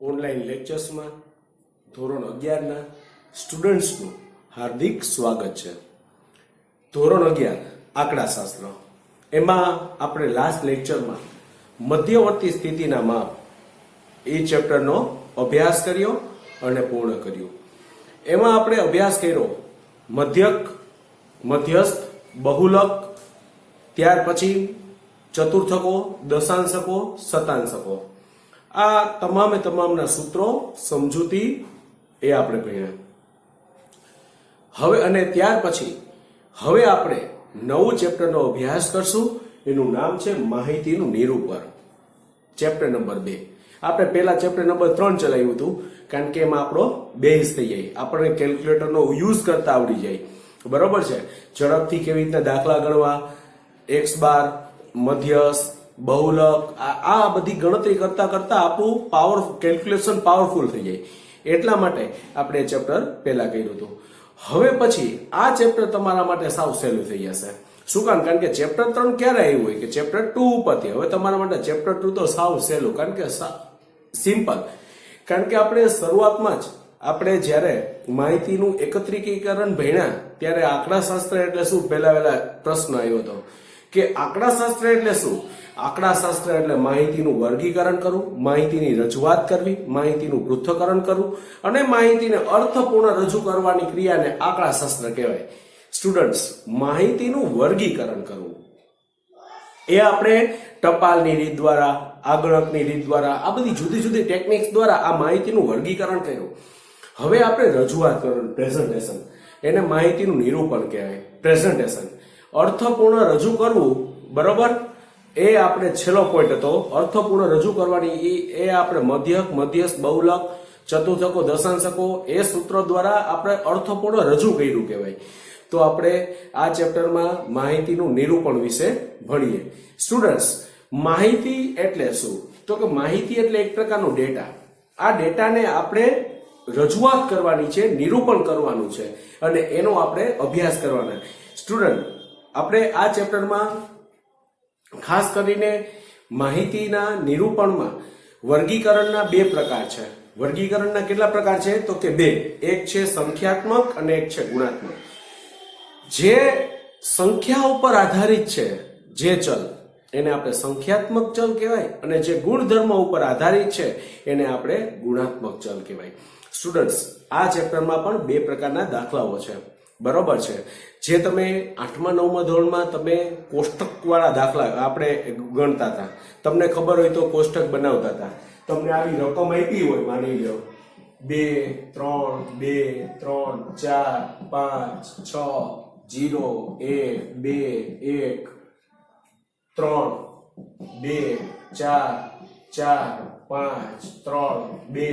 Online લેક્ચર્સમાં ધોરણ 11ના સ્ટુડન્ટ્સનું હાર્દિક સ્વાગત છે. ધોરણ 11 આંકડાશાસ્ત્ર, એમાં આપણે લાસ્ટ લેક્ચરમાં મધ્યવર્તી સ્થિતિના માપ એ ચેપ્ટરનો અભ્યાસ કર્યો અને પૂર્ણ કર્યો. એમાં આપણે અભ્યાસ કર્યો મધ્યક, મધ્યસ્થ, બહુલક, ત્યાર પછી ચતુર્થકો, દશાંશકો, શતાંશકો. આ તમામના સૂત્રો, સમજૂતી એ આપણે ભણ્યા. હવે અને ત્યાર પછી હવે આપણે નવું ચેપ્ટરનો અભ્યાસ કરશું. એનું નામ છે માહિતીનું નિરૂપણ, ચેપ્ટર નંબર 2. આપણે પહેલા ચેપ્ટર નંબર 3 ચલાવ્યું હતું, કારણ કે એમાં આપણો બેઝ થઈ જાય, આપણને કેલ્ક્યુલેટરનો યુઝ કરતા આવડી જાય. બરોબર છે. ઝડપથી કેવી રીતના દાખલા ગણવા, એક્સ બાર, મધ્યસ્થ, બહુલક, આ બધી ગણતરી કરતા કરતા આપણું કેલ્ક્યુલેશન પાવરફુલ થઈ જાય. એટલા માટે આપણે ચેપ્ટર પહેલા કર્યું હતું. હવે પછી આ ચેપ્ટર તમારા માટે સાવ સહેલું થઈ જશે. શું કામ? કારણ કે ચેપ્ટર 3 ક્યારે આવ્યું હોય કે ચેપ્ટર 2 ઉપરથી. હવે તમારા માટે ચેપ્ટર 2 તો સાવ સહેલું, કારણ કે સિમ્પલ. કારણ કે આપણે શરૂઆતમાં જ આપણે જ્યારે માહિતીનું એકત્રીકરણ ભણ્યા ત્યારે આંકડાશાસ્ત્ર એટલે શું પહેલા પ્રશ્ન આવ્યો હતો કે આંકડાશાસ્ત્ર એટલે શું? આંકડાશાસ્ત્ર એટલે માહિતીનું વર્ગીકરણ કરવું, માહિતીની રજૂઆત કરવી, માહિતીનું પૃથ્થકરણ કરવું અને માહિતીને અર્થપૂર્ણ રજૂ કરવાની ક્રિયાને આંકડાશાસ્ત્ર કહેવાય. સ્ટુડન્ટ્સ, માહિતીનું વર્ગીકરણ કરવું એ આપણે ટપાલની રીત દ્વારા, આગળકની રીત દ્વારા, આ બધી જુદી જુદી ટેકનિક્સ દ્વારા આ માહિતીનું વર્ગીકરણ કર્યું. હવે આપણે રજૂઆત કરવાનું, પ્રેઝન્ટેશન, એને માહિતીનું નિરૂપણ કહેવાય, પ્રેઝન્ટેશન. અર્થપૂર્ણ રજૂ કરવું, બરોબર, એ આપણે છેલ્લો પોઈન્ટ હતો. અર્થપૂર્ણ રજૂ કરવાની એ આપણે મધ્યક, મધ્યસ્થ, બહુલક, ચતુર્થકો, દશાંશકો એ સૂત્રો દ્વારા આપણે અર્થપૂર્ણ રજૂ કર્યું કહેવાય. તો આપણે આ ચેપ્ટરમાં માહિતીનું નિરૂપણ વિશે ભણીએ. સ્ટુડન્ટ્સ, માહિતી એટલે શું? તો કે માહિતી એટલે એક પ્રકારનો ડેટા. આ ડેટાને આપણે રજૂઆત કરવાની છે, નિરૂપણ કરવાનું છે અને એનો આપણે અભ્યાસ કરવાના. સ્ટુડન્ટ, આપણે આ ચેપ્ટરમાં ખાસ કરીને માહિતીના નિરૂપણમાં વર્ગીકરણના 2 પ્રકાર છે. વર્ગીકરણના કેટલા પ્રકાર છે? તો કે 2. એક છે સંખ્યાત્મક અને એક છે ગુણાત્મક. જે સંખ્યા ઉપર આધારિત છે જે ચલ, એને આપણે સંખ્યાત્મક ચલ કહેવાય અને જે ગુણધર્મ ઉપર આધારિત છે એને આપણે ગુણાત્મક ચલ કહેવાય. સ્ટુડન્ટ્સ, આ ચેપ્ટરમાં પણ 2 પ્રકારના દાખલાઓ છે. બરોબર છે. જે તમે 8મા 9મા ધોરણમાં તમે કોષ્ટક વાળા દાખલા આપણે ગણતા હતા, તમને ખબર હોય તો કોષ્ટક બનાવતા હતા. તમને આવી રકમ આપી હોય, માની લો 2 3 2 3 4 5 6 0 1 2 1 3 2 4 4 5 3 2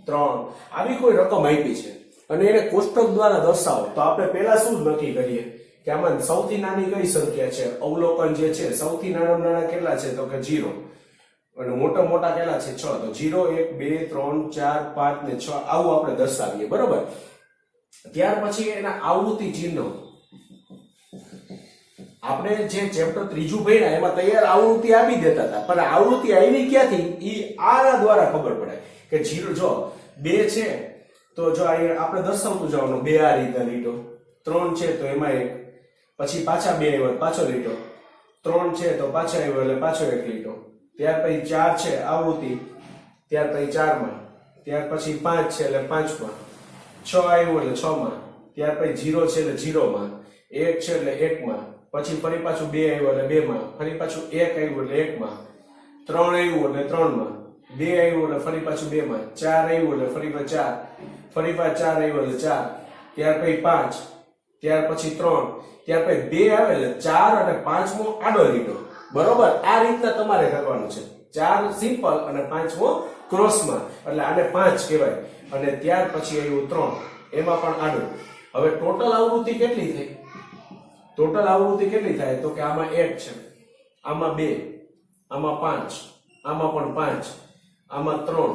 3 આવી કોઈ રકમ આપી છે અને એને કોષ્ટક દ્વારા દર્શાવો, તો આપણે પહેલા શું નક્કી કરીએ કે આમાં સૌથી નાની કઈ સંખ્યા છે? અવલોકન જે છે, સૌથી નાના કેટલા છે? તો કે 0. અને મોટા કેટલા છે? 6. તો 0 1 2 3 4 5 ને 6 આવું આપણે દર્શાવીએ. બરોબર. ત્યાર પછી એના આવૃત્તિ ચિહ્નો, આપણે જે ચેપ્ટર 3 ભણ્યા એમાં તૈયાર આવૃત્તિ આપી દેતા હતા, પણ આવૃત્તિ આવી ક્યાંથી ઈ આના દ્વારા ખબર પડે કે 0 જો 2 છે તો જો અહીંયા આપણે દર્શાવતું જવાનું, 2 આ રીતે લીટો, 3 છે તો એમાં 1, પછી પાછા 2 આવ્યો પાછો લીટો, 3 છે તો પાછા આવ્યો એટલે પાછો 1 લીટો, ત્યાર પછી 4 છે આવૃત્તિ, ત્યાર પછી 4 માં, ત્યાર પછી 5 છે એટલે 5 માં, 6 આવ્યો એટલે 6 માં, ત્યાર પછી 0 છે એટલે 0 માં, 1 છે એટલે 1 માં, પછી ફરી પાછું 2 આવ્યો એટલે 2 માં, ફરી પાછું 1 આવ્યું એટલે 1 માં, 3 આવ્યું એટલે 3 માં, 2 આવ્યું એટલે ફરી પાછું 2 માં, 4 આવ્યું એટલે ફરી પાછું 4, ફરી પાછું 4 આવ્યું એટલે 4, ત્યાર પછી 5, ત્યાર પછી 3, ત્યાર પછી 2 આવે એટલે 4 અને 5મો આડો લીટો. બરોબર. આ રીતના તમારે કરવાનું છે. 4 સિમ્પલ અને 5મો ક્રોસમાં, એટલે આને 5 કહેવાય. અને ત્યાર પછી આવ્યું 3, એમાં પણ આડું. હવે ટોટલ આવૃત્તિ કેટલી થઈ? ટોટલ આવૃત્તિ કેટલી થાય? તો કે આમાં 1 છે, આમાં 2, આમાં 5, આમાં પણ 5, આમાં 3,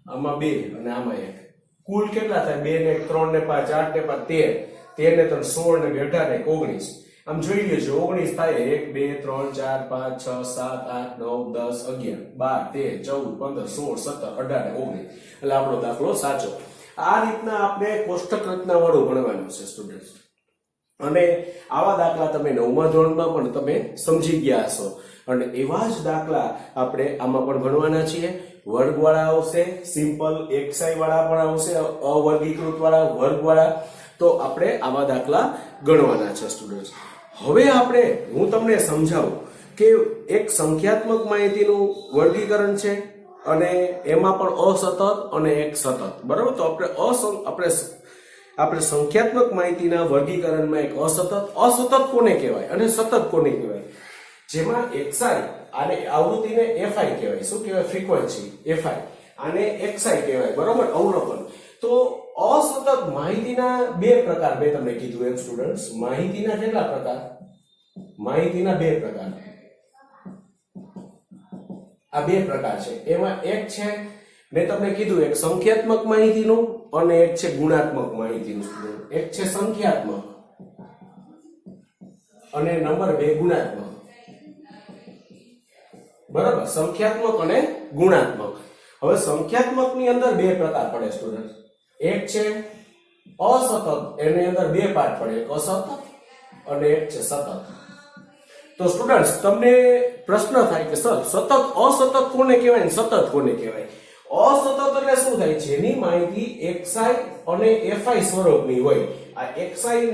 આમાં 2 અને આમાં 1. કુલ કેટલા થાય? 2 ને 1 3 ને 5 8 ને 5 13, 13 ને 3 16 ને 18 ને 19. આમ જોઈ લેજો 19 થાય 1 2 3 4 5 6 7 8 9 10 11 12 13 14 15 16 17 18 19 એટલે આપણો દાખલો સાચો. આ રીતના આપણે કોષ્ટક રચના વાળું ભણવાનું છે સ્ટુડન્ટ્સ. અને આવા દાખલા તમે 9મા ધોરણમાં પણ તમે સમજી ગયા હશો. અને એવા જ દાખલા આપણે આમાં પણ ભણવાના છીએ. વર્ગવાળા આવશે, સિમ્પલ એક્સઆઈ વાળા પણ આવશે, અવર્ગીકૃત વાળા, વર્ગવાળા. તો આપણે આવા દાખલા ગણવાના છે સ્ટુડન્ટ્સ. હવે હું તમને સમજાવું કે એક સંખ્યાત્મક માહિતીનું વર્ગીકરણ છે અને એમાં પણ અસતત અને એક સતત. બરાબર? તો આપણે સંખ્યાત્મક માહિતીના વર્ગીકરણમાં એક અસતત કોને કહેવાય અને સતત કોને કહેવાય? જેમાં એક્સઆઈ આને આવૃત્તિને એફઆઈ કહેવાય. શું કહેવાય? Frequency FI. આને એક્સઆઈ કહેવાય. બરોબર? અવલોકન. તો અસતત માહિતીના બે પ્રકાર મેં તમને કીધું એમ સ્ટુડન્ટ્સ. માહિતીના કેટલા પ્રકાર? માહિતીના બે પ્રકાર. આ બે પ્રકાર છે. એમાં એક છે મેં તમને કીધું એક સંખ્યાત્મક માહિતીનું અને એક છે ગુણાત્મક માહિતીનું. એક છે સંખ્યાત્મક અને નંબર 2 ગુણાત્મક. બરાબર? સંખ્યાત્મક અને ગુણાત્મક. હવે સંખ્યાત્મક ની અંદર બે પ્રકાર પડે સ્ટુડન્ટ. એક છે અસતત, એની અંદર બે પાર્ટ પડે, એક અસતત અને એક છે સતત. તો સ્ટુડન્ટ્સ તમને પ્રશ્ન થાય કે સર અસતત કોને કહેવાય ને સતત કોને કહેવાય? અસતત એટલે શું થાય? જેની માહિતી એક્સઆઈ અને એફઆઈ સ્વરૂપની હોય. આ એક્સઆઈ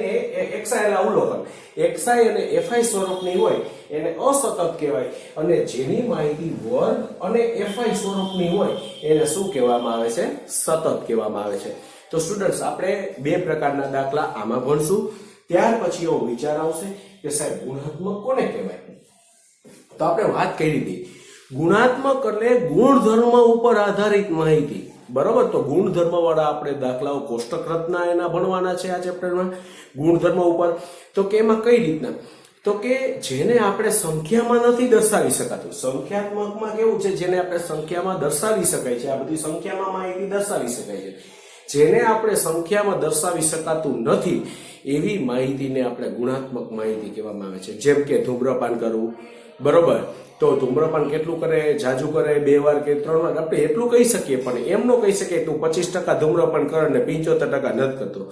એટલે અવલોકન. એક્સઆઈ અને એફઆઈ સ્વરૂપની હોય એને અસતત કહેવાય. અને જેની માહિતી વર્ગ અને એફઆઈ સ્વરૂપની હોય એને શું કહેવામાં આવે છે? સતત કહેવામાં આવે છે. તો સ્ટુડન્ટ્સ આપણે બે પ્રકારના દાખલા આમાં ભણશું. ત્યાર પછી એવો વિચાર આવશે કે સાહેબ ગુણાત્મક કોને કહેવાય? તો આપણે વાત કરી હતી ગુણાત્મક એટલે ગુણધર્મ ઉપર આધારિત માહિતી. બરોબર? તો ગુણધર્મ વાળા આપણે દાખલાઓ કોષ્ટક રચના એના ભણવાના છે આ ચેપ્ટરમાં. ગુણધર્મ ઉપર તો કે એમાં કઈ રીતના? તો કે જેને આપણે સંખ્યામાં નથી દર્શાવી શકાતું. સંખ્યાત્મકમાં કેવું છે? જેને આપણે સંખ્યામાં દર્શાવી શકાય છે. આ બધી સંખ્યામાં માહિતી દર્શાવી શકાય છે. જેને આપણે સંખ્યામાં દર્શાવી શકાતું નથી એવી માહિતીને આપણે ગુણાત્મક માહિતી કહેવામાં આવે છે. જેમ કે ધૂમ્રપાન કરવું. બરોબર? તો ધૂમ્રપાન કેટલું કરે? જાજુ કરે? 2 વાર કે 3 વાર? આપણે એટલું કહી શકીએ, પણ એમ ન કહી શકીએ તું 25% ધૂમ્રપાન કર અને 75% નથી કરતો.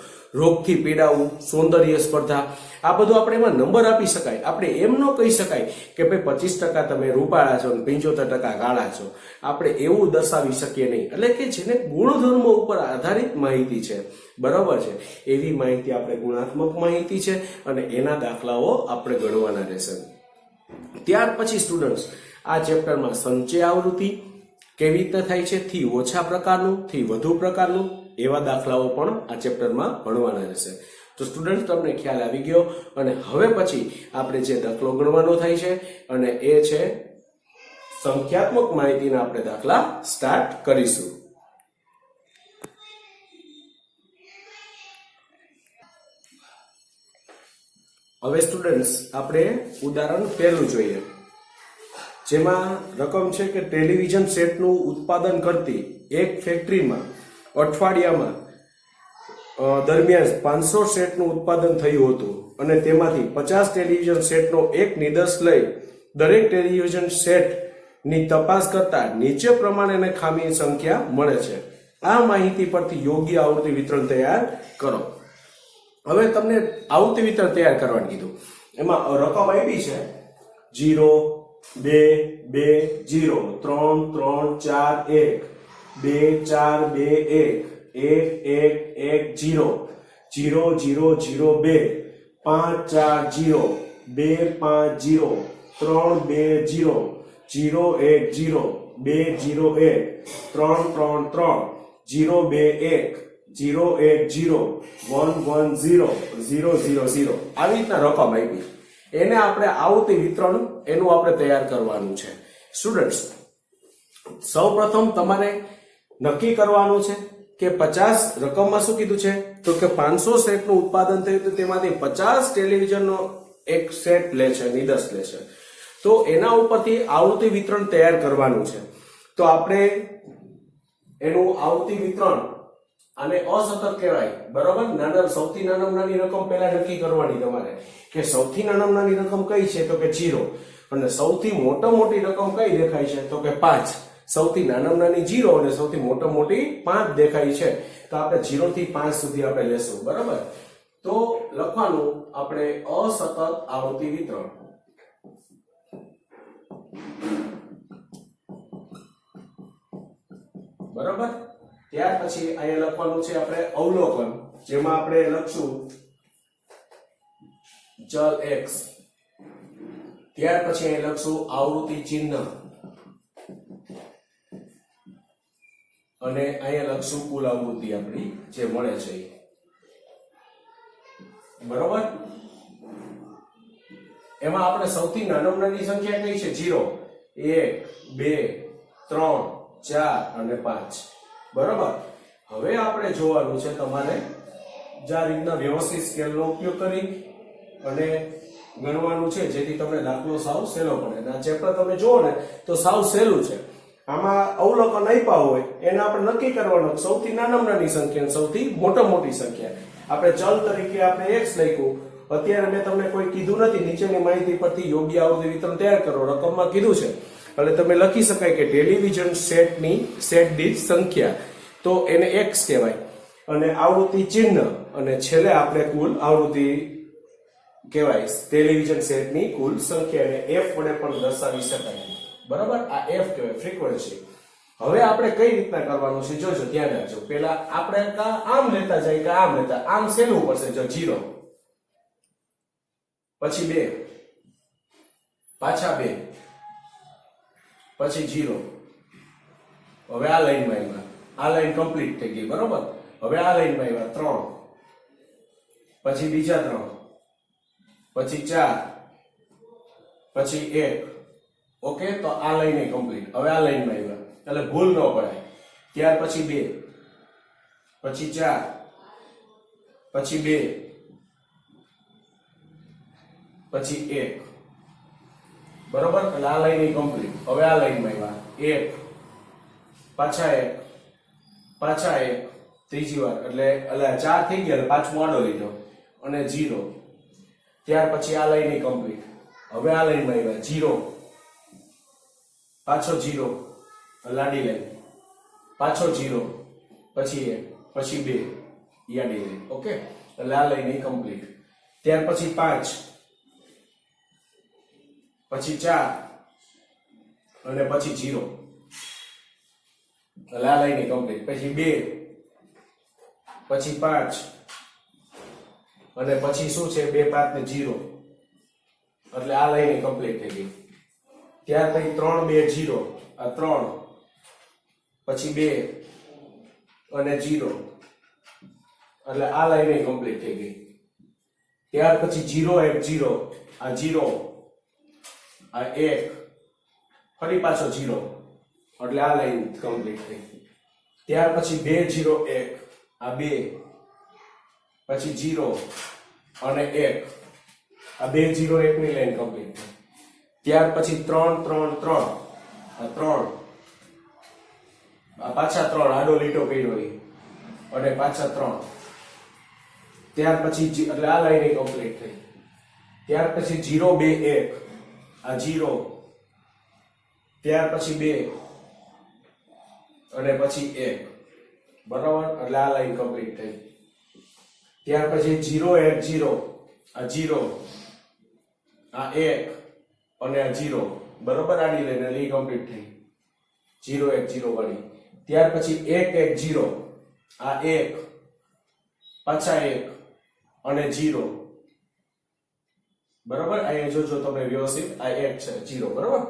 રોગથી પીડાવું, સૌંદર્ય સ્પર્ધા, આ બધું આપણે એમાં નંબર આપી શકાય. આપણે એમ ન કહી શકાય કે ભાઈ 25% તમે રૂપાળા છો અને 75% કાળા છો. આપણે એવું દર્શાવી શકીએ નહીં. એટલે કે જેને ગુણધર્મ ઉપર આધારિત માહિતી છે, બરાબર છે, એવી માહિતી આપણે ગુણાત્મક માહિતી છે અને એના દાખલાઓ આપણે ગણવાના રહેશે. ત્યાર પછી સ્ટુડન્ટ્સ આ ચેપ્ટરમાં સંચય આવૃત્તિ કેવી રીતે થાય છે, થી ઓછા પ્રકારનું, થી વધુ પ્રકારનું, એવા દાખલાઓ પણ આ ચેપ્ટરમાં ભણવાના રહેશે. તો સ્ટુડન્ટ તમને ખ્યાલ આવી ગયો. અને હવે પછી આપણે જે દાખલો ગણવાનો થાય છે અને એ છે સંખ્યાત્મક માહિતીના આપણે દાખલા સ્ટાર્ટ કરીશું. હવે સ્ટુડન્ટ્સ આપણે ઉદાહરણ પહેલું જોઈએ, જેમાં રકમ છે કે ટેલિવિઝન સેટનું ઉત્પાદન કરતી એક ફેક્ટરીમાં અઠવાડિયામાં દરમિયાન 500 સેટનું ઉત્પાદન થયું હતું અને તેમાંથી 50 ટેલિવિઝન સેટનો એક નિદર્શ લઈ દરેક ટેલિવિઝન સેટની તપાસ કરતા નીચે પ્રમાણેની ખામીની સંખ્યા મળે છે. આ માહિતી પરથી યોગ્ય આવૃત્તિ વિતરણ તૈયાર કરો. હવે તમને આવૃત્તિ વિતરણ તૈયાર કરવાનું કીધું. એમાં રકમ આપી છે 0 2 2 0 3 3 4 1 2 4 2 1 1 1 1 0 0 0 0 2 5 4 0 2 5 0 3 2 0 0 1 0 2 0 1 3 3 3 0 2 1 0 1 0 1 1 0 0 0 0 આવી રીતના રકમ આપી. એને આપણે આવૃત્તિ વિતરણ એનું આપણે તૈયાર કરવાનું છે. સ્ટુડન્ટ્સ સૌપ્રથમ તમારે નક્કી કરવાનું છે કે 50 રકમમાં શું કીધું છે? તો કે 500 સેટનું ઉત્પાદન થયું તો તેમાંથી 50 ટેલિવિઝનનો એક સેટ લે છે, નિદર્શ લે છે. તો એના ઉપરથી આવૃત્તિ વિતરણ તૈયાર કરવાનું છે. તો આપણે એનું આવૃત્તિ વિતરણ આને અસતત કહેવાય, બરોબર. સૌથી નાનામાં નાની રકમ પહેલા નક્કી કરવાની તમારે કે સૌથી નાનામાં નાની રકમ કઈ છે, તો કે 0. અને સૌથી મોટી રકમ કઈ દેખાય છે, તો કે 5. સૌથી નાનામાં નાની 0 અને સૌથી મોટી 5 દેખાય છે. તો આપણે 0 થી 5 સુધી આપણે લેશું, બરાબર. તો લખવાનું આપણે અસતત આવૃત્તિ વિતરણ. બરાબર. ત્યાર પછી અહીંયા લખવાનું છે આપણે અવલોકન, જેમાં આપણે લખશું ચલ x. ત્યાર પછી અહીંયા લખશું આવૃત્તિ ચિહ્ન અને અહીંયા લખશું કુલ આવૃત્તિ આપણી જે મળે છે, બરોબર. એમાં આપણે સૌથી નાનામાં નાની સંખ્યા કઈ છે? 0, 1, 2, 3, 4 અને 5, બરોબર. હવે આપણે જોવાનું છે તમારે જે રીતના વ્યવસ્થિત સ્કેલનો ઉપયોગ કરી અને ગણવાનું છે, જેથી તમને દાખલો સાવ સહેલો પડે. આ ચેપ્ટર તમે જુઓ ને તો સાવ સહેલું છે. આમાં અવલોકન આપ્યા હોય એને આપણે નક્કી કરવાનું સૌથી નાનામાં નાની સંખ્યા, સૌથી મોટી સંખ્યા. આપણે ચલ તરીકે આપણે x લખ્યું. અત્યારે મેં તમને કોઈ કીધું નથી, નીચેની માહિતી પરથી યોગ્ય આવૃત્તિ વિતરણ તૈયાર કરો. રકમમાં કીધું છે એટલે તમે લખી શકાય કે ટેલિવિઝન સેટ દીઠ સંખ્યા, તો એને x કહેવાય. અને આવૃત્તિ ચિહ્ન અને છેલ્લે આપણે કુલ આવૃત્તિ કહેવાય. ટેલિવિઝન સેટની કુલ સંખ્યાને f વડે પણ દર્શાવી શકાય, બરાબર. આ f કહેવાય, ફ્રીક્વન્સી. હવે આપણે કઈ રીતના કરવાનું છે જોજો, ધ્યાન રાખજો. પહેલા આપણે આમ લેતા જાય કે આમ લેતા, આમ સહેલું પડશે. જો 0, પછી 2, પાછા 2, પછી 0. હવે આ લાઈનમાં આવ્યા, આ લાઈન કમ્પ્લીટ થઈ ગઈ, બરોબર. હવે આ લાઈનમાં આવ્યા 3, પછી બીજા 3, પછી 4, પછી 1. ઓકે, તો આ લાઈન કમ્પ્લીટ. હવે આ લાઈનમાં આવ્યા એટલે ભૂલ ન પડાય. ત્યાર પછી 2, પછી 4, પછી 2, પછી 1, બરોબર. એટલે આ લાઈન કમ્પ્લીટ. હવે આ લાઈનમાં આવ્યા 1, પાછા 1, પાછા 1, ત્રીજી વાર એટલે 4 થઈ ગયા, પાછું આડો લીધો અને 0. ત્યાર પછી આ લાઈન કમ્પ્લીટ. હવે આ લાઈનમાં આવ્યા 0, પાછો 0, લાડી લાઈન, પાછો 0, પછી 1, પછી 2, યાડી લાઈન. ઓકે, એટલે આ લાઈન કમ્પ્લીટ. ત્યાર પછી 5, પછી 4 અને પછી 0, એટલે આ લાઈન કમ્પ્લીટ. પછી 2, પછી 5 અને પછી શું છે 2, 5 ને 0, એટલે આ લાઈન કમ્પ્લીટ થઈ ગઈ. ત્યાર પછી 3, 2, 0, આ 3, પછી 2 અને 0, એટલે આ લાઈન કમ્પ્લીટ થઈ ગઈ. ત્યાર પછી 0, 1, 0, આ 0, આ 1, ફરી પાછો 0, એટલે આ લાઈન કમ્પ્લીટ થઈ. ત્યાર પછી 2, 0, 1, આ 2, પછી 0 અને 1, આ 2, 0, 1 ની લાઈન કમ્પ્લીટ થઈ. ત્યાર પછી 3, 3, 3, આ 3, આ પાછા 3 આડો લીટો કર્યો અને પાછા 3. ત્યાર પછી એટલે આ લાઈન કમ્પ્લીટ થઈ. ત્યાર પછી 0, 2, 1, આ 0, ત્યાર પછી 2 અને પછી 1, બરાબર. એટલે આ લાઈન કમ્પ્લીટ થઈ. ત્યાર પછી 0, 1, 0, આ 0, આ 1 અને આ 0, બરોબર. આડી લાઈન એટલે એ કમ્પ્લીટ થઈ 0, 1, 0 વાળી. ત્યાર પછી 1, 1, 0, આ 1, પાછા 1 અને 0, બરોબર. અહીંયા જોજો તમે વ્યવસ્થિત, આ 1 છે 0, બરોબર.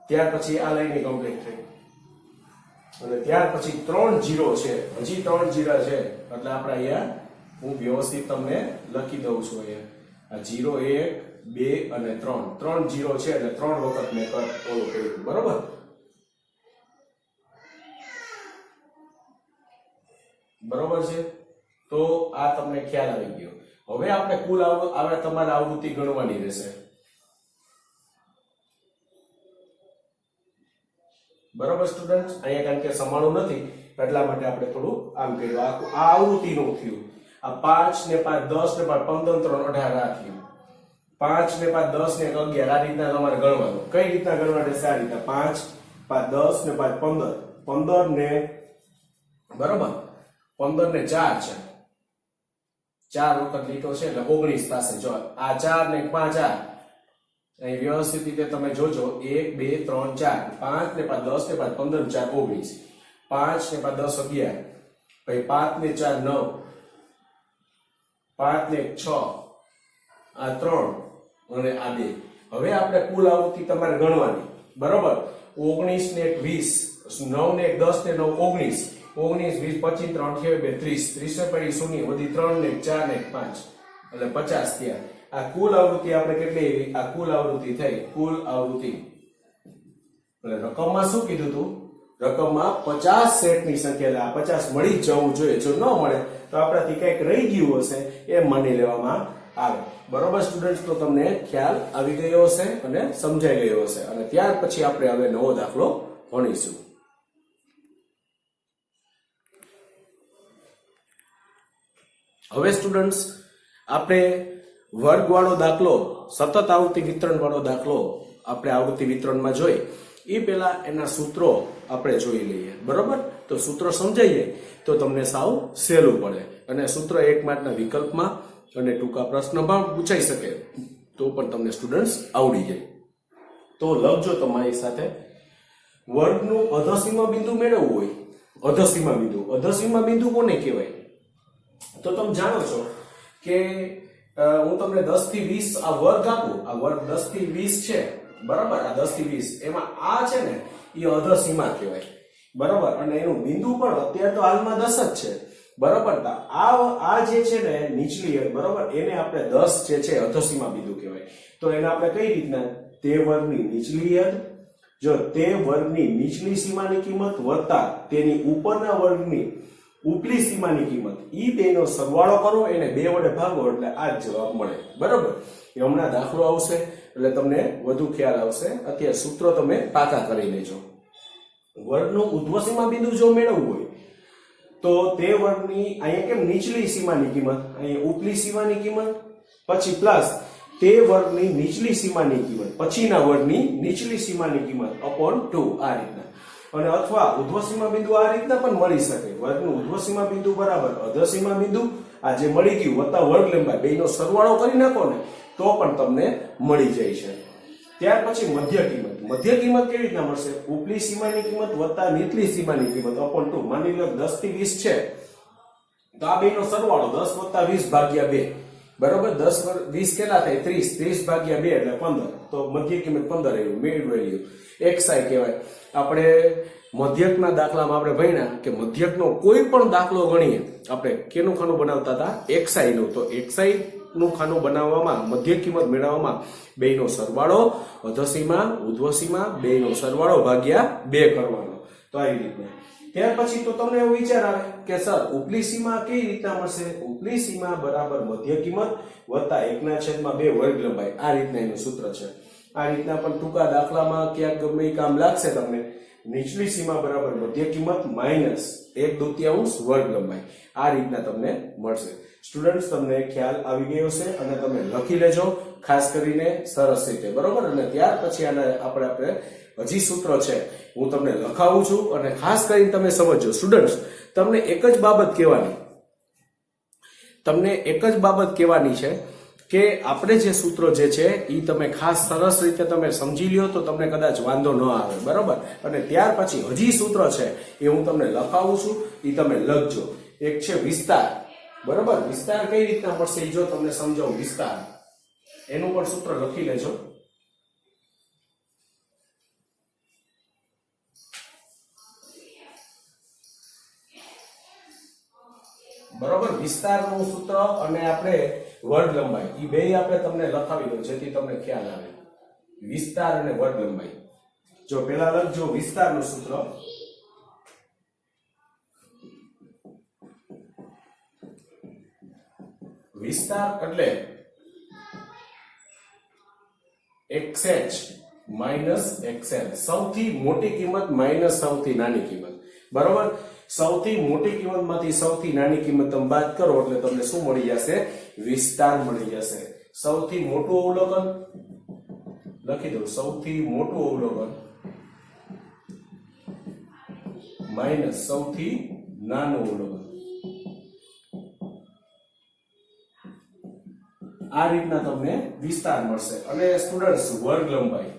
ત્યાર પછી આ લાઈન કમ્પ્લીટ થઈ અને ત્યાર પછી 3 0 છે, હજી 3 0 છે, એટલે આપણે અહીંયા હું વ્યવસ્થિત તમને લખી દઉં છું. અહીંયા આ 0, 1, 2 અને 3, 3 0 છે એટલે 3 વખત મેં ઓલું કર્યું, બરોબર. બરોબર છે. તો આ તમને ખ્યાલ આવી ગયો. હવે આપણે કુલ આવે તમારે આવૃત્તિ ગણવાની રહેશે, બરોબર સ્ટુડન્ટ. અહીંયા કારણ કે સમાણું નથી એટલા માટે આપણે થોડું આમ કર્યું. આ આવૃત્તિનું થયું. આ 5 ને 5 10 ને 5 15 3 18 આ થયું. 5 ને 5 10 ને 11 આ રીતના તમારે ગણવાનું. કઈ રીતના ગણવાનું છે? આ રીતના 5 5 10 ને 5 15 15 ને બરોબર 15 ને 4 છે. 4 વખત લીટો છે એટલે 19 પાસે. જો આ 4 ને 5 આ અહીં વ્યવસ્થિત રીતે તમે જોજો 1 2 3 4 5 ને 5 10 ને 5 15 4 19 5 ને 5 10 11 પછી 5 ને 4 9 5 ને 6 આ 3 અને આ 2. હવે આપણે કુલ આવૃત્તિ તમારે ગણવાની બરોબર. 19 ને 1 20 9 ને 1 10 ને 9 19 19 20 25 3 28 30 30 પડી શૂન્ય વધી 3 ને 4 ને 5 એટલે 50 થયા. આ કુલ આવૃત્તિ આપણે કેટલી આવી? આ કુલ આવૃત્તિ થઈ. કુલ આવૃત્તિ એટલે રકમમાં શું કીધું તું? રકમમાં 50 સેટની સંખ્યા. એટલે આ 50 મળી જ જવું જોઈએ. જો ન મળે તો આપણાથી કંઈક રહી ગયું હશે એ માની લેવામાં આવે. બરોબર સ્ટુડન્ટ્સ? તો તમને ખ્યાલ આવી ગયો હશે અને સમજાઈ ગયો હશે. અને ત્યાર પછી આપણે હવે નવો દાખલો ભણીશું. હવે સ્ટુડન્ટ્સ આપણે વર્ગવાળો દાખલો, સતત આવૃત્તિ વિતરણ વાળો દાખલો આપણે આવૃત્તિ વિતરણમાં જોઈ એ પહેલા એના સૂત્રો આપણે જોઈ લઈએ. બરોબર? તો સૂત્રો સમજાઈએ તો તમને સાવ સહેલું પડે અને સૂત્ર 1 માર્કના વિકલ્પમાં અને ટૂંકા પ્રશ્નમાં પૂછાઈ શકે તો પણ તમને સ્ટુડન્ટ્સ આવડી જાય. તો લખજો તમારી સાથે. વર્ગનું અધસીમા બિંદુ મેળવવું હોય. અધસીમા બિંદુ કોને કહેવાય? તો તમે જાણો છો કે હું તમને 10 થી 20 આ વર્ગ આપું. આ વર્ગ 10 થી 20 છે બરાબર. આ 10 થી 20 એમાં આ છે ને એ અધસીમા કહેવાય બરાબર. અને એનું બિંદુ પણ અત્યારે તો હાલમાં 10 જ છે બરાબર. આ જે છે ને નીચલી હદ બરાબર એને આપણે 10 જે છે અધસીમા બિંદુ કહેવાય. તો એને આપણે કઈ રીતના? તે વર્ગની નીચલી હદ, જો તે વર્ગની નીચલી સીમાની કિંમત વત્તા તેની ઉપરના વર્ગની ઉપલી સીમાની કિંમત, ઈ બેનો સરવાળો કરો એને 2 વડે ભાગો એટલે આ જ જવાબ મળે. બરાબર? એ હમણાં દાખલો આવશે એટલે તમને વધુ ખ્યાલ આવશે. અત્યારે સૂત્રો તમે પાકા કરી લેજો. વર્ગનું ઉધ્વસીમા બિંદુ જો મેળવવું હોય તો તે વર્ગની અહીંયા કેમ નીચલી સીમાની કિંમત, અહીંયા ઉપલી સીમાની કિંમત પછી પ્લસ તે વર્ગની નીચલી સીમાની કિંમત પછીના વર્ગની નીચલી સીમાની કિંમત અપોન 2 આ રીતના. અને અથવા ઉધ્વસીમા બિંદુ આ રીતના પણ મળી શકે. વર્ગનું ઉધ્વસીમા બિંદુ બરાબર અધસીમા બિંદુ આ જે મળી ગયું વત્તા વર્ગ લંબાઈ બેનો સરવાળો કરી નાખો ને તો પણ તમને મળી જાય છે. ત્યાર પછી મધ્ય કિંમત. મધ્ય કિંમત કેવી રીતના મળશે? ઉપલી સીમાની કિંમત વત્તા નીચલી સીમાની કિંમત અપોન 2. માની લો 10 થી 20 છે તો આ બેનો સરવાળો 10 વત્તા 20 ભાગ્યા 2 બરોબર. 10 20 કેટલા થાય? 30 30 ભાગ્યા 2 એટલે 15. તો મધ્ય કિંમત 15 આવ્યું. મિડ વેલ્યુ xi કહેવાય. આપણે મધ્યકના દાખલામાં આપણે ભણ્યા કે મધ્યકનો કોઈ પણ દાખલો ગણીએ આપણે કેનું ખાનું બનાવતા હતા? xi નું. તો xi નું ખાનું બનાવવામાં મધ્ય કિંમત મેળવવામાં બેનો સરવાળો અધસીમા ઉધ્વસીમા બેનો સરવાળો ભાગ્યા 2 કરવાનો. તો આવી રીતના. ત્યાર પછી તો તમને એવો વિચાર આવે કે સર ઉપલી સીમા કઈ રીતના મળશે? ઉપલી સીમા બરાબર મધ્ય કિંમત વત્તા 1/2 વર્ગ લંબાઈ. આ રીતના એનું સૂત્ર છે. આ રીતના પણ ટૂંકા દાખલામાં ક્યાંક ગમે કામ લાગશે તમને. નીચલી સીમા બરાબર મધ્ય કિંમત માઇનસ 1/2 વર્ગ લંબાઈ. આ રીતના તમને મળશે. સ્ટુડન્ટ્સ તમને ખ્યાલ આવી ગયો છે અને તમે લખી લેજો ખાસ કરીને સરસ રીતે. બરોબર? અને ત્યાર પછી આને આપણે હજી સૂત્ર છે હું તમને લખાવું છું અને ખાસ કરીને તમે સમજો. સ્ટુડન્ટ્સ તમને એક જ બાબત કહેવાની છે કે આપણે જે સૂત્રો જે છે એ તમે ખાસ સરસ રીતે તમે સમજી લ્યો તો તમને કદાચ વાંધો ન આવે. બરોબર? અને ત્યાર પછી હજી સૂત્ર છે એ હું તમને લખાવું છું એ તમે લખજો. એક છે વિસ્તાર. બરોબર? વિસ્તાર કઈ રીતના મળશે એ જો તમને સમજાવું. વિસ્તાર એનું પણ સૂત્ર લખી લેજો. બરોબર? વિસ્તારનું સૂત્ર અને આપણે વર્ગ લંબાઈ એ બે આપણે તમને લખાવી દો જેથી તમને ખ્યાલ આવે. વિસ્તાર અને વર્ગ લંબાઈ. જો પેલા લખજો વિસ્તારનું સૂત્ર. વિસ્તાર એટલે xh માઇનસ xl. સૌથી મોટી કિંમત માઇનસ સૌથી નાની કિંમત. બરોબર? સૌથી મોટી કિંમતમાંથી સૌથી નાની કિંમત તમે બાદ કરો એટલે તમને શું મળી જશે? વિસ્તાર મળી જશે. સૌથી મોટું અવલોકન લખી દો, સૌથી મોટું અવલોકન માઇનસ સૌથી નાનું અવલોકન. આ રીતના તમને વિસ્તાર મળશે. અને સ્ટુડન્ટ્સ, વર્ગ લંબાઈ,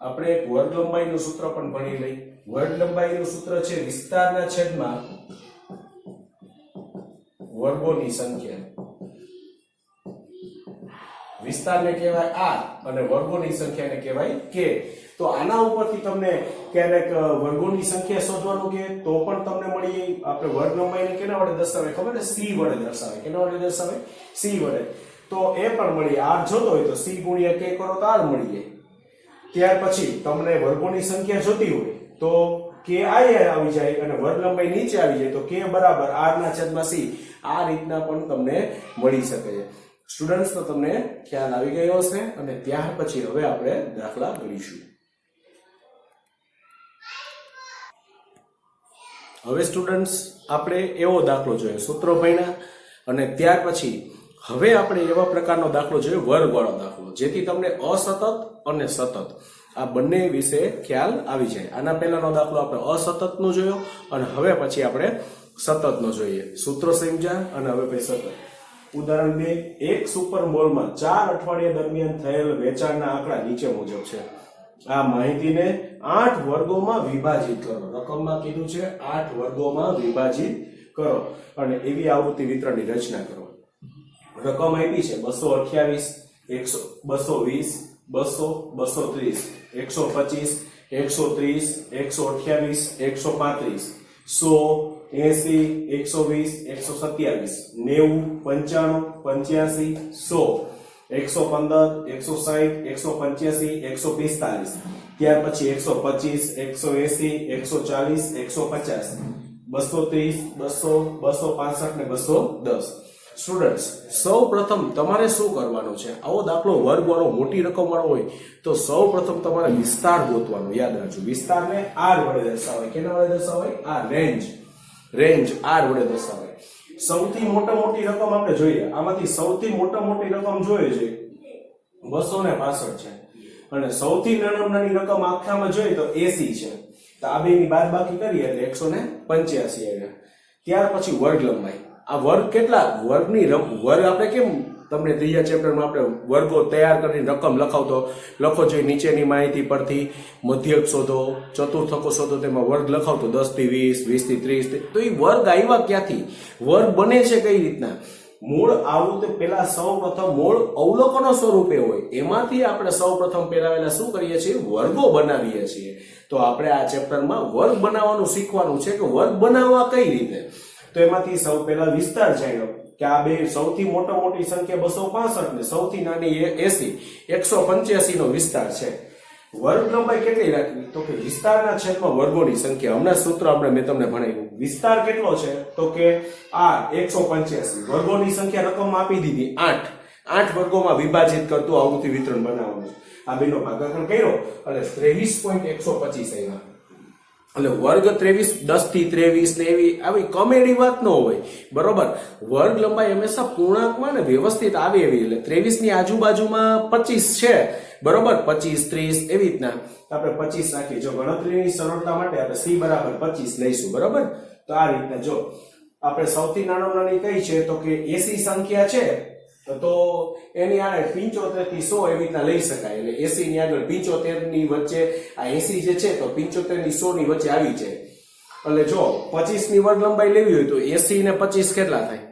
આપણે એક વર્ગ લંબાઈનું સૂત્ર પણ ભણી લઈ. વર્ગ લંબાઈનું સૂત્ર છે વિસ્તારના છેદમાં વર્ગોની સંખ્યા. વિસ્તારને કહેવાય r અને વર્ગોની સંખ્યાને કહેવાય k. તો આના ઉપરથી તમને ક્યારેક વર્ગોની સંખ્યા શોધવાનું કે તો પણ તમને મળી. આપણે વર્ગ લંબાઈને કેના વડે દર્શાવે ખબર છે? c વડે દર્શાવે. કેના વડે દર્શાવે? c વડે. તો એ પણ મળી. r જોતો હોય તો c ગુણ્યા k કરો તો r મળી જાય. ત્યાર પછી તમને વર્ગોની સંખ્યા જોતી હોય તો k આવી જાય અને વર્ગ લંબાઈ નીચે આવી જાય તો k બરાબર r ના છેદમાં c. આ રીતના પણ તમને મળી શકે છે. સ્ટુડન્ટ્સ, તો તમને ખ્યાલ આવી ગયો હશે. અને ત્યાર પછી હવે આપણે દાખલા ગણીશું. હવે સ્ટુડન્ટ્સ, આપણે એવો દાખલો જોયો, સૂત્રો ભણ્યા અને ત્યાર પછી હવે આપણે એવા પ્રકારનો દાખલો જોયો, વર્ગવાળો દાખલો, જેથી તમને અસતત અને સતત આ બંને વિશે ખ્યાલ આવી જાય. આના પહેલાનો દાખલો આપણે અસતતનો જોયો અને હવે પછી આપણે સતતનો જોઈએ. સૂત્રો સમજ્યા અને હવે પછી સતત. ઉદાહરણ 2, એક સુપર મોલમાં 4 અઠવાડિયા દરમિયાન થયેલ વેચાણના આંકડા નીચે મુજબ છે. આ માહિતીને 8 વર્ગોમાં વિભાજિત કરો. રકમમાં કીધું છે 8 વર્ગોમાં વિભાજિત કરો અને એવી આવૃત્તિ વિતરણની રચના કરો. રકમ આપી છે 228, 220, 200, 230, 125, 130, 128, 135, 100, 80, 120, 127, 90, 95, 85, 100, 115, 160, 185, 145. ત્યાર પછી 125, 180, 140, 150, 230, 200, 265 ને 210. સ્ટુડન્ટ્સ, સૌ પ્રથમ તમારે શું કરવાનું છે? આવો દાખલો વર્ગવાળો મોટી રકમ વાળો હોય તો સૌ પ્રથમ તમારે વિસ્તાર ગોતવાનો. યાદ રાખજો, વિસ્તારને r વડે દર્શાવાય. કેના વડે દર્શાવાય? આ રેન્જ r વડે દર્શાવાય. સૌથી મોટી રકમ આપણે જોઈએ. આમાંથી સૌથી મોટી રકમ જોઈએ છે 265 છે અને સૌથી નાની રકમ આખામાં જોઈએ તો 80 છે. તો આ બેની બાદબાકી કરીએ એટલે 185 આવ્યા. ત્યાર પછી વર્ગ લંબાઈ. આ વર્ગ કેટલા? વર્ગ આપણે કેમ તમને ત્રીજા ચેપ્ટરમાં આપણે વર્ગો તૈયાર કરીને રકમ લખો છો નીચેની માહિતી પરથી મધ્યક શોધો, ચતુર્થકો શોધો, તેમાં વર્ગ લખાવતો 10 થી 20, 20 થી 30. તો એ વર્ગ આવ્યા ક્યાંથી? વર્ગ બને છે કઈ રીતના? મૂળ આવૃત્તિ પેલા સૌ પ્રથમ મૂળ અવલોકનો સ્વરૂપે હોય એમાંથી આપણે સૌ પ્રથમ પેલા શું કરીએ છીએ? વર્ગો બનાવીએ છીએ. તો આપણે આ ચેપ્ટરમાં વર્ગ બનાવવાનું શીખવાનું છે કે વર્ગ બનાવવા કઈ રીતે. તો એમાંથી સૌ પહેલા વિસ્તાર જાણ્યો કે આ બે સૌથી મોટી સંખ્યા 265 ને સૌથી નાની 80, 185 નો વિસ્તાર છે. વર્ગ લંબાઈ કેટલી રાખવી? તો કે વિસ્તારના છેદમાં વર્ગોની સંખ્યા. હમણાં સૂત્ર મેં તમને ભણાવ્યું. વિસ્તાર કેટલો છે? તો કે r 185. વર્ગોની સંખ્યા રકમમાં આપી દીધી 8 વર્ગોમાં વિભાજિત કરતું આવૃત્તિ વિતરણ બનાવવાનું. આ બેનો ભાગાકાર કર્યો એટલે 23.125 આવ્યા. એટલે વર્ગ 23, 10 થી 23 ને એવી આવી કોમેડી વાત ન હોય, બરોબર. વર્ગ લંબાઈ હંમેશા પૂર્ણાંકમાં ને વ્યવસ્થિત આવે એવી. એટલે 23 ની આજુબાજુમાં 25 છે, બરોબર. 25, 30 એવી રીતના આપણે 25 રાખીએ. જો ગણતરીની સરળતા માટે આપણે c બરાબર 25 લઈશું, બરોબર. તો આ રીતના જો આપણે સૌથી નાની કઈ છે તો કે 80 સંખ્યા છે તો એની આગળ 75 થી 100 એવી રીતના લઈ શકાય. એટલે 80 ની આગળ 75 ની વચ્ચે આ 80 જે છે તો 75 ની 100 ની વચ્ચે આવી જાય. એટલે જો 25 ની વર્ગ લંબાઈ લેવી હોય તો 80 ને 25 કેટલા થાય?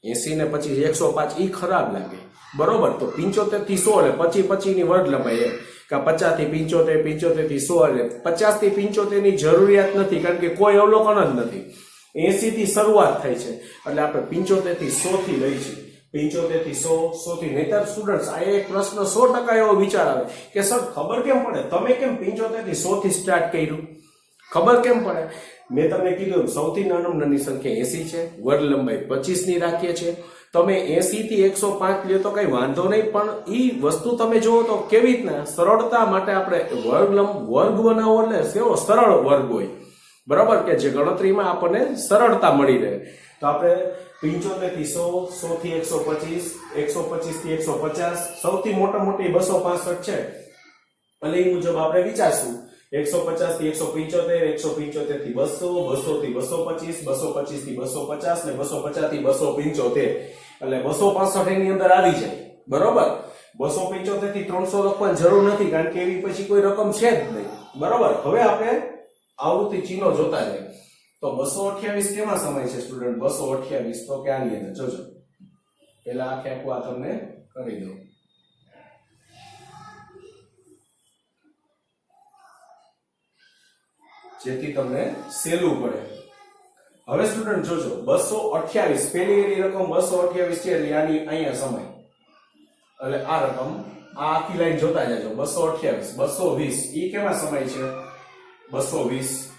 80 ને 25 105. ઈ ખરાબ લાગે, બરોબર. તો 75 થી 100 એટલે 25 ની વર્ગ લંબાઈ એમ કે 50 થી 75, 75 થી 100 એટલે 50 થી 75 ની જરૂરિયાત નથી કારણ કે કોઈ અવલોકન જ નથી. 80 થી શરૂઆત થાય છે એટલે આપણે 75 થી 100 થી લઈ છીએ. 75 થી 100 થી. નહીતર સ્ટુડન્ટ્સ આ એક પ્રશ્ન 100% એવો વિચાર આવે કે સર ખબર કેમ પડે તમે કેમ 75 થી 100 થી સ્ટાર્ટ કર્યું? ખબર કેમ પડે? મેં તમને કીધું સૌથી નાની સંખ્યા 80 છે, વર્ગ લંબાઈ 25 ની રાખીએ છીએ. તમે 80 થી 105 લ્યો તો કઈ વાંધો નહીં, પણ ઈ વસ્તુ તમે જુઓ તો કેવી રીતના સરળતા માટે આપણે વર્ગ બનાવવો એટલે કેવો સરળ વર્ગ હોય, બરાબર, કે જે ગણતરીમાં આપણને સરળતા મળી રહે. તો આપણે 75 થી 100, 100 થી 125, 125 થી 150, સૌથી મોટી 265 છે. અને એ મુજબ આપણે વિચારશું 150 થી 175, 175 થી 200, 200 થી 225, 225 થી 250 ને 250 થી 275. એટલે 265 એની અંદર આવી જાય. બરોબર, 275 થી 300 લખવાની જરૂર નથી, કારણ કે એવી પછી કોઈ રકમ છે જ નહીં. બરોબર, હવે આપણે આવૃત્તિ ચિહ્નો જોતા જઈએ. તો 228 કેમાં સમાય છે સ્ટુડન્ટ? 228 તો કે આની અંદર જોજો. પહેલા આખે આખું આ તમને કરી દઉં, જેથી તમને સહેલું પડે. હવે સ્ટુડન્ટ જોજો, 228 પહેલી એની રકમ 228 છે, એટલે આની અહીંયા સમાય. એટલે આ રકમ, આ આખી લાઈન જોતા જજો. 228, 220 ઈ કેમાં સમાય છે? 220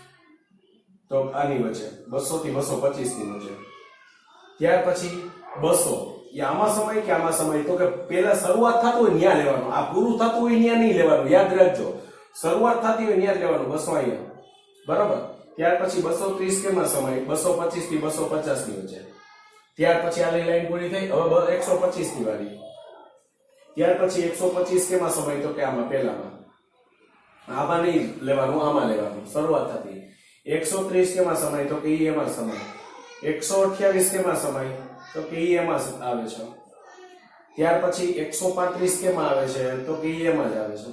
તો આની વચ્ચે 200 થી 225 ની વચ્ચે. ત્યાર પછી 200 એ આમાં સમાય કે આમાં સમાય? તો કે પહેલા શરૂઆત થતું હોય ન્યા લેવાનું, આ પૂરું થતું હોય ન્યા નહીં લેવાનું. યાદ રાખજો, શરૂઆત થતી હોય ન્યા જ લેવાનું. 200 અહીંયા. બરાબર, ત્યાર પછી 230 કેમાં સમાય? 225 થી 250 ની વચ્ચે. ત્યાર પછી આ લાઈન પૂરી થઈ. હવે 125 ની વાળી. ત્યાર પછી 125 કેમાં સમાય? તો કે આમાં પહેલામાં. આમાં નહીં લેવાનું, આમાં લેવાનું. શરૂઆત થતી. 130 કેમાં સમાય? તો કે ઈ એમાં સમાય. 128 કેમાં સમાય? તો કે ઈ એમાં આવે છે. ત્યાર પછી 135 કેમાં આવે છે? તો કે ઈ એમાં જ આવે છે.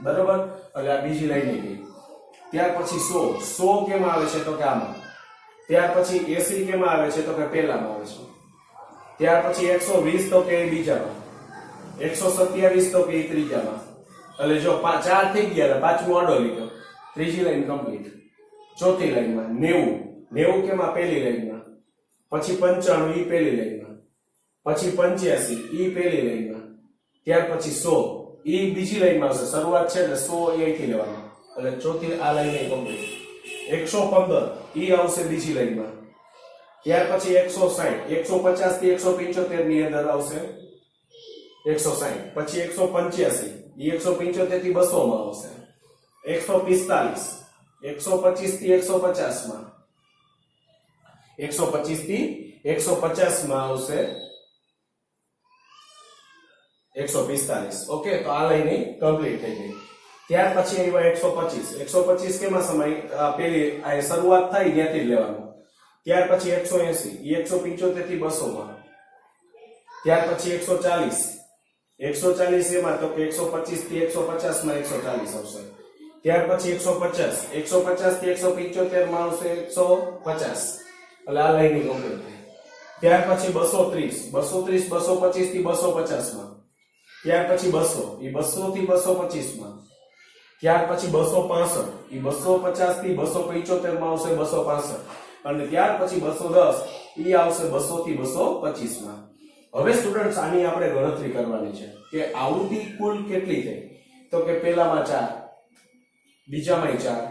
બરોબર, એટલે આ બીજી લાઈન ની ગઈ. ત્યાર પછી 100 કેમાં આવે છે? તો કે આમાં. ત્યાર પછી 80 કેમાં આવે છે? તો કે પહેલામાં આવે છે. ત્યાર પછી 120 તો કે બીજામાં. 127 તો કે ત્રીજામાં. એટલે જો 4 થઈ ગયા, પાંચમો આડો લીધો. ત્રીજી લાઈન કમ્પ્લીટ. ચોથી લાઈનમાં 90 કેમાં? પહેલી લાઈનમાં. પછી 95 ઈ પહેલી લાઈનમાં. પછી 85 ઈ પહેલી લાઈનમાં. ત્યાર પછી 100 ઈ બીજી લાઈનમાં આવશે. શરૂઆત છે એટલે 100 એ અહીંથી લેવાનું. એટલે ચોથી આ લાઈન કમ્પ્લીટ. 115 ઈ આવશે બીજી લાઈનમાં. ત્યાર પછી 160, 150 થી 175 ની અંદર આવશે 160. પછી 185 ઈ 175 થી 200 માં આવશે. 145 125 થી 150 માં. 125 થી 150 માં આવશે 145. ઓકે, તો આ લાઈન કમ્પ્લીટ થઈ ગઈ. ત્યાર પછી આવ્યા 125. 125 કેમાં સમાય? પેલી આ શરૂઆત થાય ત્યાંથી જ લેવાનું. ત્યાર પછી 180 ઈ 175 થી 200 માં. ત્યાર પછી 140 એમાં તો કે 125 થી 150 માં 140 આવશે. ત્યાર પછી 150 થી 175 માં આવશે 150. એટલે આ લાઈન કમ્પ્લીટ થઈ. ત્યાર પછી 230 225 થી 250 માં. ત્યાર પછી 200 ઈ 200 થી 225 માં. ત્યાર પછી 265 ઈ 250 થી 275 માં આવશે 265. અને ત્યાર પછી 210 ઈ આવશે 200 થી 225 માં. હવે સ્ટુડન્ટ્સ આની આપણે ગણતરી કરવાની છે કે આવૃત્તિ કુલ કેટલી થઈ? તો કે પહેલામાં 4, બીજામાં 4,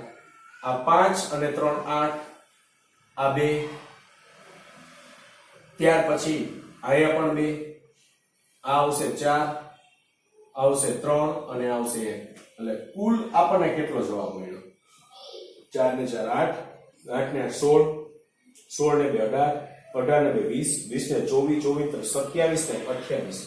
આ 5 અને 3 8, આ 2, ત્યાર પછી આયા પણ 2, આ આવશે 4, આવશે 3 અને આવશે 1. એટલે કુલ આપણને કેટલો જવાબ મળ્યો? 4 ને 4 8, 8 ને 8 16, 16 ને 2 18, 18 ને 2 20, 20 ને 24, 24 ને 27 ને 28.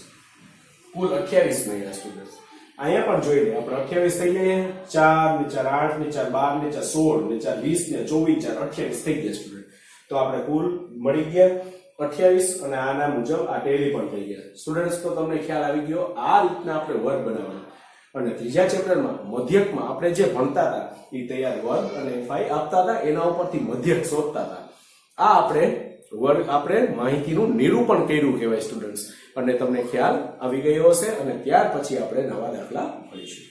કુલ 28 મળ્યા સ્ટુડન્ટ્સ. અહીંયા પણ જોઈ લે આપણે 28 થઈ ગયા. 4 ને 4 8 ને 4 12 ને 4 16 ને 4 20 ને 24 4 28 થઈ ગયા સ્ટુડન્ટ. તો આપણે કુલ મળી ગયા 28 અને આના મુજબ આ ટેલી પણ થઈ ગયા. સ્ટુડન્ટ્સ, તો તમને ખ્યાલ આવી ગયો આ રીતના આપણે વર્ગ બનાવવાનો. અને ત્રીજા ચેપ્ટરમાં મધ્યકમાં આપણે જે ભણતા હતા એ તૈયાર વર્ગ અને ફાઈ આપતા હતા, એના ઉપરથી મધ્યક શોધતા હતા. આ આપણે માહિતીનું નિરૂપણ કર્યું કહેવાય સ્ટુડન્ટ્સ. અને તમને ખ્યાલ આવી ગયો હશે અને ત્યાર પછી આપણે નવા દાખલા ભણીશું.